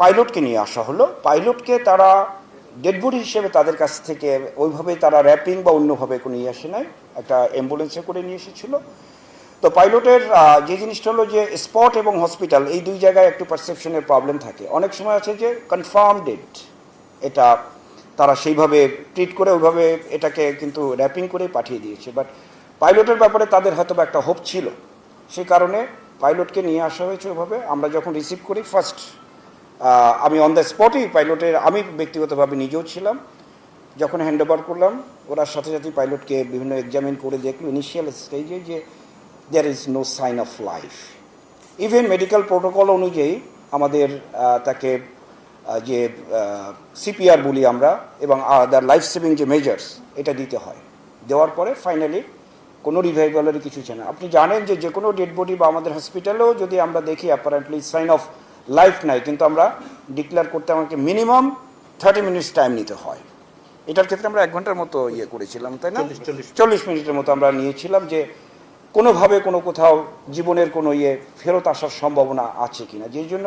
পাইলটকে নিয়ে আসা হলো। পাইলটকে তারা ডেড বডি হিসেবে তাদের কাছ থেকে ওইভাবে তারা র্যাপিং বা অন্যভাবে নিয়ে আসে নাই, একটা অ্যাম্বুলেন্সে করে নিয়ে এসেছিল। তো পাইলটের যে জিনিসটা হলো যে স্পট এবং হসপিটাল এই দুই জায়গায় একটু পারসেপশনের প্রবলেম থাকে। অনেক সময় আছে যে কনফার্ম ডেড, এটা তারা সেইভাবে ট্রিট করে ওইভাবে এটাকে কিন্তু র্যাপিং করে পাঠিয়ে দিয়েছে। বাট পাইলটের ব্যাপারে তাদের হয়তো একটা হোপ ছিল, সেই কারণে পাইলটকে নিয়ে আসা হয়েছে ওইভাবে। আমরা যখন রিসিভ করি ফার্স্ট আমি অন দ্য স্পটেই পাইলটের, আমি ব্যক্তিগতভাবে নিজেও ছিলাম, যখন হ্যান্ড ওভার করলাম ওরা সাথে সাথে পাইলটকে বিভিন্ন এক্সামিন করে দেখলো ইনিশিয়াল স্টেজে যে there is no sign of life. Even medical protocol অনুযায়ী আমাদের তাকে যে সিপিআর বলি আমরা এবং আদার লাইফ সেভিং যে মেজার্স এটা দিতে হয়। দেওয়ার পরে ফাইনালি কোনো রিভাইভালেরই কিছু চায় না। আপনি জানেন যে যে কোনো ডেড বডি বা আমাদের হসপিটালেও যদি আমরা দেখি অ্যাপারেন্টলি সাইন অফ লাইফ নাই, কিন্তু আমরা ডিক্লেয়ার করতে আমাকে মিনিমাম 30 মিনিটস টাইম নিতে হয়। এটার ক্ষেত্রে আমরা 1 ঘন্টার মতো করেছিলাম, তাই না? 40 মিনিটের মতো আমরা নিয়েছিলাম যে কোনোভাবে কোথাও জীবনের কোনো ফেরত আসার সম্ভাবনা আছে কিনা, যেই জন্য